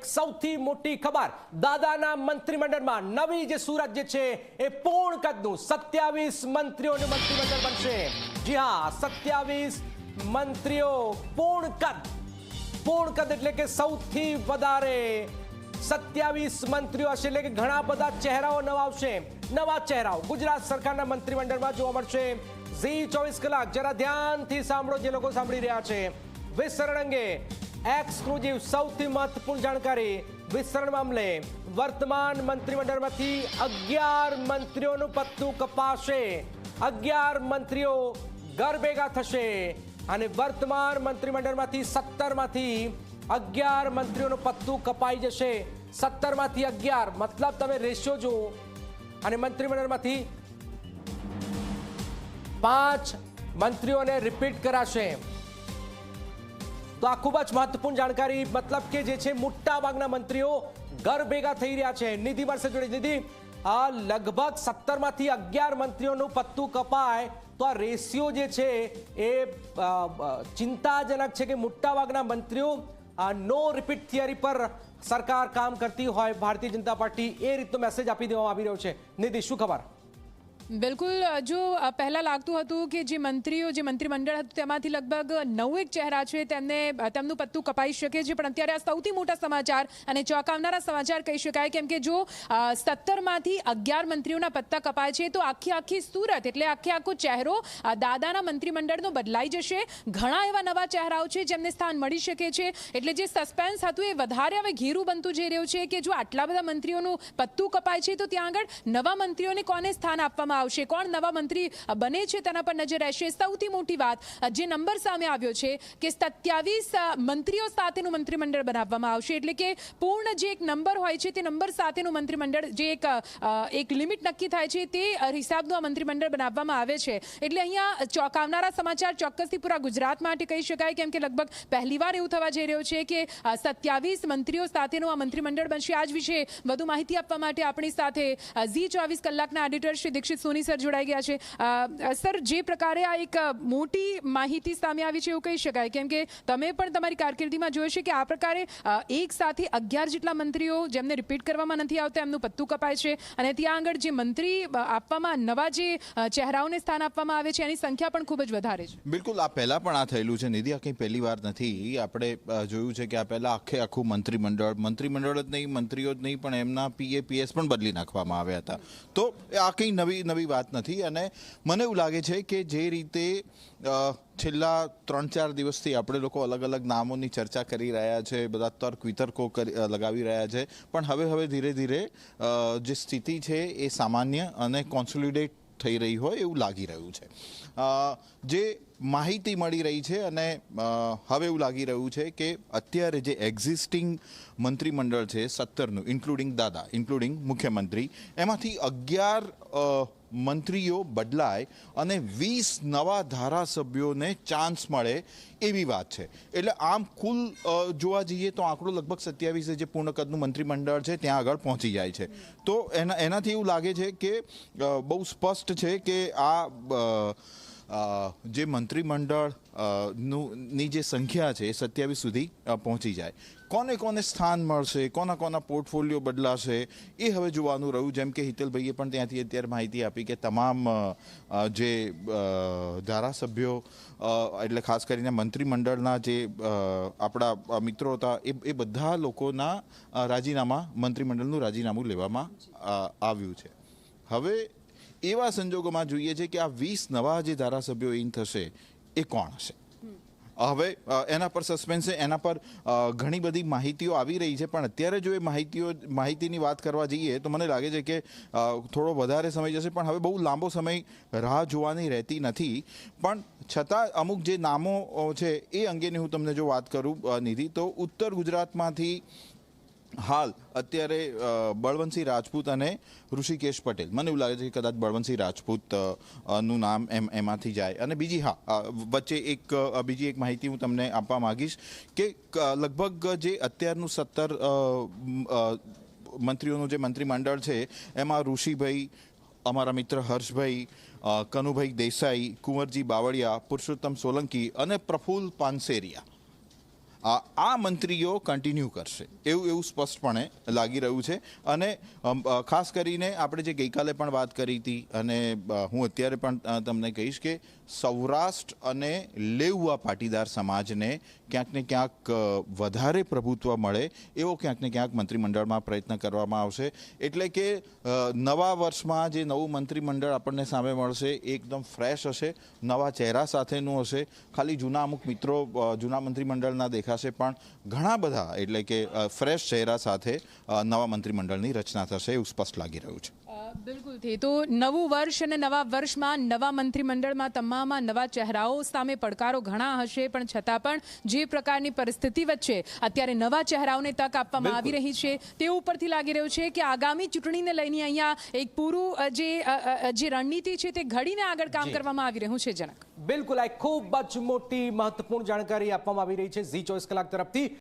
એક સૌથી મોટી ખબર, દાદાના મંત્રીમંડળમાં નવી જે સુરત જે છે એ પૂર્ણ કદનું 27 મંત્રીઓનું મંત્રીમંડળ બનશે. જી હા, 27 મંત્રીઓ પૂર્ણ કદ એટલે કે સૌથી વધારે 27 મંત્રીઓ હશે, એટલે કે ઘણા બધા ચહેરાઓ નવા આવશે. નવા ચહેરાઓ ગુજરાત સરકારના મંત્રીમંડળમાં જોવા મળશે. ઝી 24 કલાક જરા ધ્યાનથી સાંભળો, જે લોકો સાંભળી રહ્યા છે. વિસ્તરણ અંગે એક્સક્લુઝિવ સૌથી મહત્વપૂર્ણ જાણકારી. વિસ્તરણ મામલે વર્તમાન મંત્રીમંડળમાંથી 11 મંત્રીઓનું પત્તું કપાશે. 11 મંત્રીઓ ઘર ભેગા થશે અને વર્તમાન મંત્રીમંડળમાંથી 17 માંથી 11 મંત્રીઓનું પત્તું કપાઈ જશે. 17 માંથી 11 મતલબ તમે રેશિયો જુઓ. અને મંત્રીમંડળમાંથી 5 મંત્રીઓને રિપીટ કરાશે. તો આ ખૂબ જ મહત્વપૂર્ણ જાણકારી, મતલબ કે જે છે મોટા ભાગના મંત્રીઓ ઘર ભેગા થઈ રહ્યા છે. નિધિ મળશે જોડે. નિધિ, આ લગભગ 17 માંથી 11 મંત્રીઓનું પત્તું કપાય તો આ રેશિયો જે છે એ ચિંતાજનક છે કે મોટા ભાગના મંત્રીઓ નો રિપીટ થિયરી પર સરકાર કામ કરતી હોય, ભારતીય જનતા પાર્ટી એ રીતનો મેસેજ આપી દેવામાં આવી રહ્યો છે. નિધિ, શું ખબર? બિલકુલ, જો પહેલાં લાગતું હતું કે જે મંત્રીઓ, જે મંત્રીમંડળ હતું તેમાંથી લગભગ 9 ચહેરા છે તેમનું પત્તું કપાઈ શકે છે. પણ અત્યારે આ સૌથી મોટા સમાચાર અને ચોંકાવનારા સમાચાર કહી શકાય, કેમ કે જો 17 માંથી 11 મંત્રીઓના પત્તા કપાય છે તો આખી સુરત એટલે આખો ચહેરો દાદાના મંત્રીમંડળનો બદલાઈ જશે. ઘણા એવા નવા ચહેરાઓ છે જેમને સ્થાન મળી શકે છે. એટલે જે સસ્પેન્સ હતું એ વધારે હવે ઘેરું બનતું જઈ રહ્યું છે કે જો આટલા બધા મંત્રીઓનું પત્તું કપાય છે તો ત્યાં આગળ નવા મંત્રીઓને કોને સ્થાન આપવામાં આવશે, કોણ નવા મંત્રી બને છે તેના પર નજર રહેશે. સૌથી મોટી વાત જે નંબર સામે આવ્યો છે કે 27 મંત્રીઓ સાથેનું મંત્રીમંડળ બનાવવામાં આવશે. એટલે કે પૂર્ણ જે એક નંબર હોય છે તે નંબર સાથેનું મંત્રીમંડળ, જે એક લિમિટ નક્કી થાય છે તે હિસાબનું આ મંત્રીમંડળ બનાવવામાં આવે છે. એટલે અહીંયા ચોંકાવનારા સમાચાર ચોક્કસથી પૂરા ગુજરાત માટે કહી શકાય, કેમ કે લગભગ પહેલીવાર એવું થવા જઈ રહ્યું છે કે 27 મંત્રીઓ સાથેનું આ મંત્રીમંડળ બનશે. આજ વિશે વધુ માહિતી આપવા માટે આપણી સાથે ઝી 24 કલાકના એડિટર શ્રી દીક્ષિત સોની સર જોડાઈ ગયા છે. સર, જે પ્રકારે આ એક મોટી માહિતી સામે આવી છે એવું કહી શકાય, કેમ કે તમે પણ તમારી કારકિર્દીમાં જોયું છે કે આ પ્રકારે એક સાથે 11 જેટલા મંત્રીઓ જેમને રિપીટ કરવામાં નથી આવતા એમનું પત્તું કપાય છે અને ત્યાં આગળ જે મંત્રી આપવામાં, નવા જે ચહેરાઓને સ્થાન આપવામાં આવે છે એની સંખ્યા પણ ખૂબ જ વધારે છે. બિલકુલ, આ પહેલા પણ આ થયેલું છે નિધિ. આ કંઈ પહેલી વાર નથી. આપણે જોયું છે કે આ પહેલા આખું મંત્રીમંડળ જ નહીં, મંત્રીઓ જ નહીં, પણ એમના PAPS પણ બદલી નાખવામાં આવ્યા હતા. તો આ કંઈ નવી વાત નથી. અને મને એવું લાગે છે કે જે રીતે છેલ્લા 3-4 દિવસથી આપણે લોકો અલગ અલગ નામોની ચર્ચા કરી રહ્યા છે, બધા તર્ક વિતર્કો લગાવી રહ્યા છે, પણ હવે ધીરે ધીરે જે સ્થિતિ છે એ સામાન્ય અને કોન્સોલિડેટ થઈ રહી હોય એવું લાગી રહ્યું છે. જે માહિતી મળી રહી છે અને હવે એવું લાગી રહ્યું છે કે અત્યારે જે એક્ઝિસ્ટિંગ મંત્રીમંડળ છે 17નું, ઇન્ક્લુડિંગ દાદા, ઇન્ક્લુડિંગ મુખ્યમંત્રી, એમાંથી 11 મંત્રીઓ બદલાય અને 20 નવા ધારાસભ્યોને ચાન્સ મળે એવી વાત છે. એટલે આમ કુલ જોવા જઈએ તો આંકડો લગભગ 27 જે પૂર્ણ કદનું મંત્રીમંડળ છે ત્યાં આગળ પહોંચી જાય છે. તો એનાથી એવું લાગે છે કે બહુ સ્પષ્ટ છે કે આ જે મંત્રીમંડળ ની જે સંખ્યા છે એ 27 સુધી પહોંચી જાય. કોને સ્થાન મળશે, કોના પોર્ટફોલિયો બદલાશે એ હવે જોવાનું રહ્યું. જેમ કે હિતેલભાઈએ પણ ત્યાંથી અત્યારે માહિતી આપી કે તમામ જે ધારાસભ્યો એટલે ખાસ કરીને મંત્રીમંડળના જે આપણા મિત્રો હતા એ બધા લોકોના મંત્રીમંડળનું રાજીનામું લેવામાં આવ્યું છે. હવે એવા સંજોગોમાં જોઈએ છે કે આ 20 નવા જે ધારાસભ્યો ઇન થશે એ કોણ હશે. હવે એના પર સસ્પેન્સ છે, એના પર ઘણી બધી માહિતીઓ આવી રહી છે, પણ અત્યારે જો એ માહિતીની વાત કરવા જઈએ તો મને લાગે છે કે થોડો વધારે સમય જશે. પણ હવે બહુ લાંબો સમય રાહ જોવાની રહેતી નથી. પણ છતાં અમુક જે નામો છે એ અંગેની હું તમને જો વાત કરું નિધિ, તો ઉત્તર ગુજરાતમાંથી હાલ અત્યારે બળવંતસિંહ રાજપૂત અને ઋષિકેશ પટેલ, મને એવું લાગે છે કે કદાચ બળવંતસિંહ રાજપૂત નું નામ એમાંથી જાય. અને વચ્ચે બીજી એક માહિતી હું તમને આપવા માંગીશ કે લગભગ જે અત્યારનું 17 મંત્રીઓનું જે મંત્રીમંડળ છે એમાં ઋષિભાઈ, અમારા મિત્ર હર્ષભાઈ, કનુભાઈ દેસાઈ, કુંવરજી બાવળિયા, પુરુષોત્તમ સોલંકી અને પ્રફુલ્લ પાનસેરિયા, આ મંત્રીઓ કન્ટિન્યુ કરશે એવું સ્પષ્ટપણે લાગી રહ્યું છે. અને ખાસ કરીને આપણે જે ગઈકાલે પણ વાત કરી હતી અને હું અત્યારે પણ તમને કહીશ કે સૌરાષ્ટ્ર અને લેઉવા પાટીદાર સમાજને ક્યાંક ને ક્યાંક વધારે પ્રભુત્વ મળે એવો ક્યાંક ને ક્યાંક મંત્રીમંડળમાં પ્રયત્ન કરવામાં આવશે. એટલે કે નવા વર્ષમાં જે નવું મંત્રીમંડળ આપણને સામે મળશે એકદમ ફ્રેશ હશે, નવા ચહેરા સાથેનું હશે. ખાલી જૂના અમુક મિત્રો જૂના મંત્રીમંડળના દેખાશે પણ ઘણા બધા એટલે કે ફ્રેશ ચહેરા સાથે નવા મંત્રીમંડળની રચના થશે એવું સ્પષ્ટ લાગી રહ્યું છે. બિલકુલથી તો નવું વર્ષ અને નવા વર્ષમાં નવા મંત્રીમંડળમાં તમામમાં નવા ચહેરાઓ સામે પડકારો ઘણા હશે, પણ છતાં પણ જે પ્રકારની પરિસ્થિતિ વચ્ચે અત્યારે નવા ચહેરાઓને તક આપવામાં આવી રહી છે તે ઉપરથી લાગી રહ્યું છે કે આગામી ચૂંટણીને લઈને અહીંયા એક પૂરું જે રણનીતિ છે તે ઘડીને આગળ કામ કરવામાં આવી રહ્યું છે. જનક, બિલકુલ આ ખૂબ જ મોટી મહત્વપૂર્ણ જાણકારી આપવામાં આવી રહી છે ઝી 24 કલાક તરફથી.